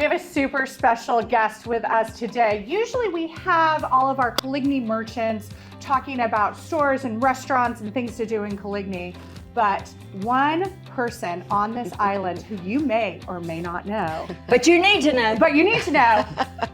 we have a super special guest with us today. Usually we have all of our Coligny merchants talking about stores and restaurants and things to do in Coligny, but one person on this island who you may or may not know, but you need to know,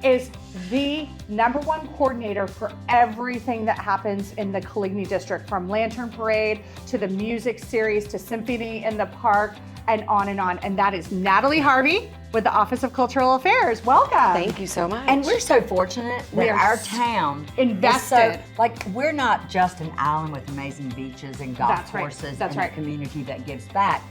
is the #1 coordinator for everything that happens in the Coligny district, from Lantern Parade to the music series to Symphony in the Park and on, and that is Natalie Harvey with the Office of Cultural Affairs. Welcome. Thank you so much. And we're so fortunate that our town invested. We're not just an island with amazing beaches and golf courses and a community that gives back.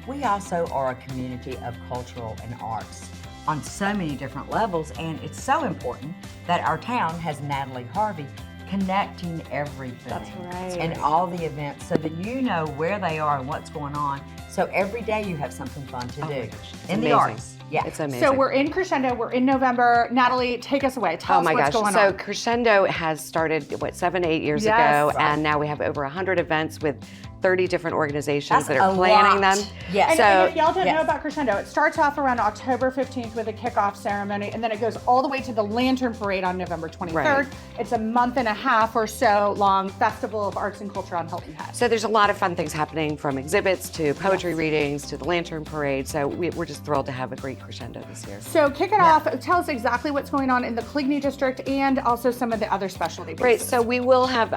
We also are a community of cultural and arts on so many different levels, and it's so important that our town has Natalie Harvey connecting everything. That's right. And all the events so that you know where they are and what's going on. So every day you have something fun to do in the arts. Yeah, it's amazing. So we're in Crescendo, we're in November. Natalie, take us away. Tell us what's going on. So Crescendo has started, 7, 8 years ago, and now we have over 100 events with 30 different organizations that are planning them. Yes. And if y'all don't know about Crescendo, it starts off around October 15th with a kickoff ceremony, and then it goes all the way to the Lantern Parade on November 23rd. Right. It's a month and a half or so long festival of arts and culture on Hilton Head. So there's a lot of fun things happening, from exhibits to poetry readings to the Lantern Parade. So we're just thrilled to have a great Crescendo this year. So kick it off. Tell us exactly what's going on in the Coligny district and also some of the other specialty pieces. Right, so we will have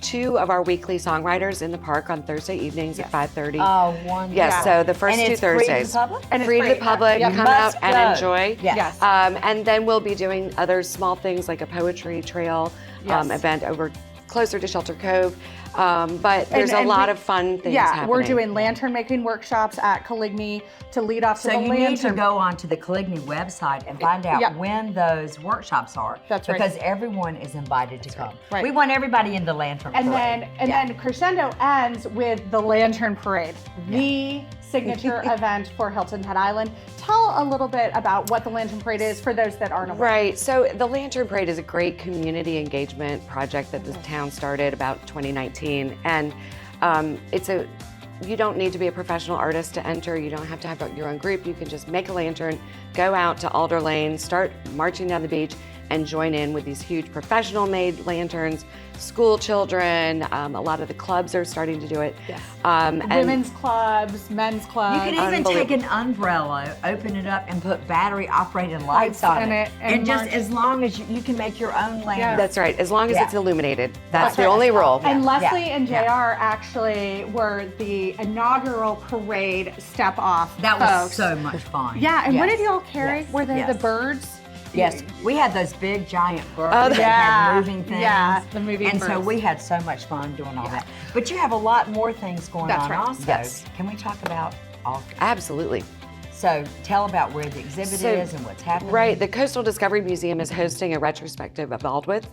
2 of our weekly songwriters in the park on Thursday evenings at 5:30. Oh, wonderful. Yes, so the first 2 Thursdays. And free to the public. Yep. Come out and enjoy. Yes. And then we'll be doing other small things like a poetry trail event over closer to Shelter Cove. But there's a lot of fun things happening. We're doing lantern making workshops at Coligny to lead off to the lantern. So you need to go onto the Coligny website and find out when those workshops are. That's right. Because everyone is invited to come. Right. We want everybody in the Lantern Parade. Then Crescendo ends with the Lantern Parade, the signature event for Hilton Head Island. Tell a little bit about what the Lantern Parade is for those that aren't aware. Right, so the Lantern Parade is a great community engagement project that the town started about 2019. And you don't need to be a professional artist to enter. You don't have to have your own group. You can just make a lantern, go out to Alder Lane, start marching down the beach, and join in with these huge professional-made lanterns. School children, a lot of the clubs are starting to do it. Yes. Women's clubs, men's clubs. You can even take an umbrella, open it up, and put battery-operated lights on it. And just as long as you can make your own lantern. Yeah. That's right, as long as it's illuminated. That's the only rule. And Leslie and JR actually were the inaugural parade step-off That was so much fun. Yeah, and what did y'all carry? Were they the birds? Yes, we had those big giant birds that had moving things. Yeah, the moving birds. And so we had so much fun doing all that. But you have a lot more things going on also. Yes. Can we talk about all? Absolutely. So tell about where the exhibit is and what's happening. Right, the Coastal Discovery Museum is hosting a retrospective of Aldwith,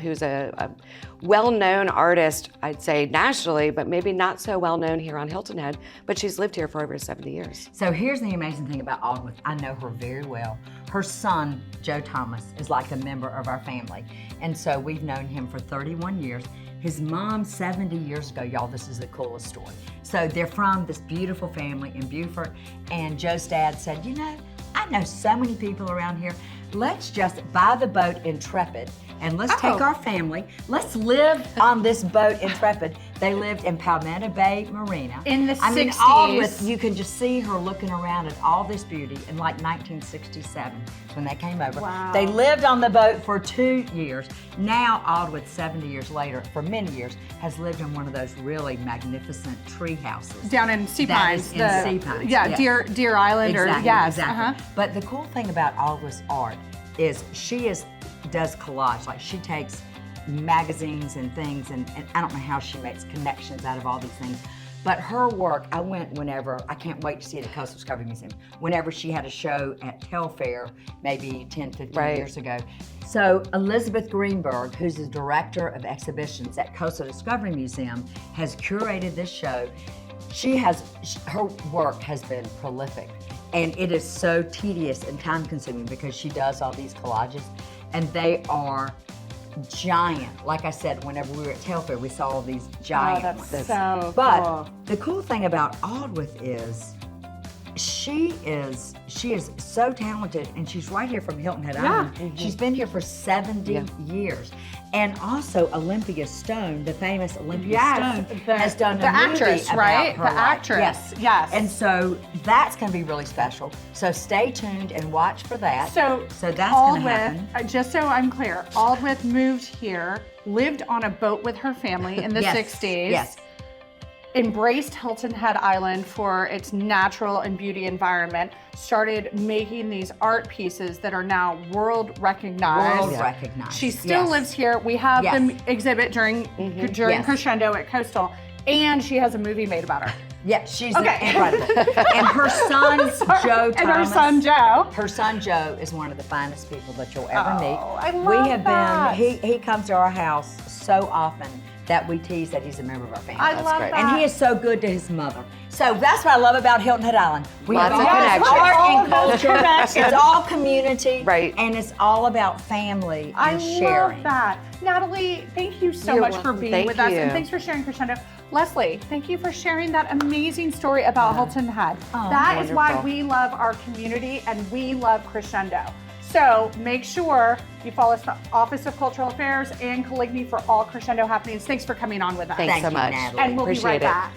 who's a well-known artist, I'd say nationally, but maybe not so well-known here on Hilton Head, but she's lived here for over 70 years. So here's the amazing thing about Aldwith. I know her very well. Her son, Joe Thomas, is like a member of our family. And so we've known him for 31 years. His mom, 70 years ago, y'all, this is the coolest story. So they're from this beautiful family in Beaufort, and Joe's dad said, you know, I know so many people around here. Let's just buy the boat Intrepid, and let's take our family. Let's live on this boat Intrepid. They lived in Palmetto Bay Marina. In the 60s. I mean, Aldwith, you can just see her looking around at all this beauty in like 1967 when they came over. Wow. They lived on the boat for 2 years. Now Aldwith, 70 years later, for many years, has lived in one of those really magnificent tree houses. Down in Sea Pines. Sea Pines. Yeah, yes. Deer Island. Exactly, Exactly. But the cool thing about Aldwith's art is she does collage. Like, she takes magazines and things, and I don't know how she makes connections out of all these things. But her work, I went whenever, I can't wait to see it at Coastal Discovery Museum, whenever she had a show at Telfair maybe 10, 15 years ago. So Elizabeth Greenberg, who's the director of exhibitions at Coastal Discovery Museum, has curated this show. Her work has been prolific, and it is so tedious and time consuming because she does all these collages, and they are giant. Like I said, whenever we were at Telfair, we saw all these giant ones. That's so But cool. the cool thing about Aldwith is she is so talented, and she's right here from Hilton Head Island. She's been here for 70 years. And also Olympia Stone, the famous Olympia Stone, has done the a movie actress, about right? her The life. actress, yes. And so that's going to be really special. So stay tuned and watch for that. So that's going to happen. Just so I'm clear, Aldwith moved here, lived on a boat with her family in the 60s. Yes. Embraced Hilton Head Island for its natural and beauty environment, started making these art pieces that are now world recognized. World recognized. She still lives here. We have the exhibit during Crescendo at Coastal, and she has a movie made about her. Yeah, she's incredible. And her son, Joe Thomas. And her son, Joe. Her son, Joe, is one of the finest people that you'll ever meet. I love that. He comes to our house so often that we tease that he's a member of our family. I love great. that. And he is so good to his mother. So that's what I love about Hilton Head Island. We Lots have of all this connections. art and culture. It's all community. Right. And it's all about family I and sharing. love that. Natalie, thank you so You're much for welcome. being Thank with us, and you. thanks for sharing Crescendo. Leslie, thank you for sharing that amazing story about Hilton Head. That is why Wonderful. we love our community and we love Crescendo. So make sure you follow us at the Office of Cultural Affairs and Coligny for all Crescendo happenings. Thanks for coming on with us. Thanks Thank so you, much. Natalie. And we'll be Appreciate right it. back.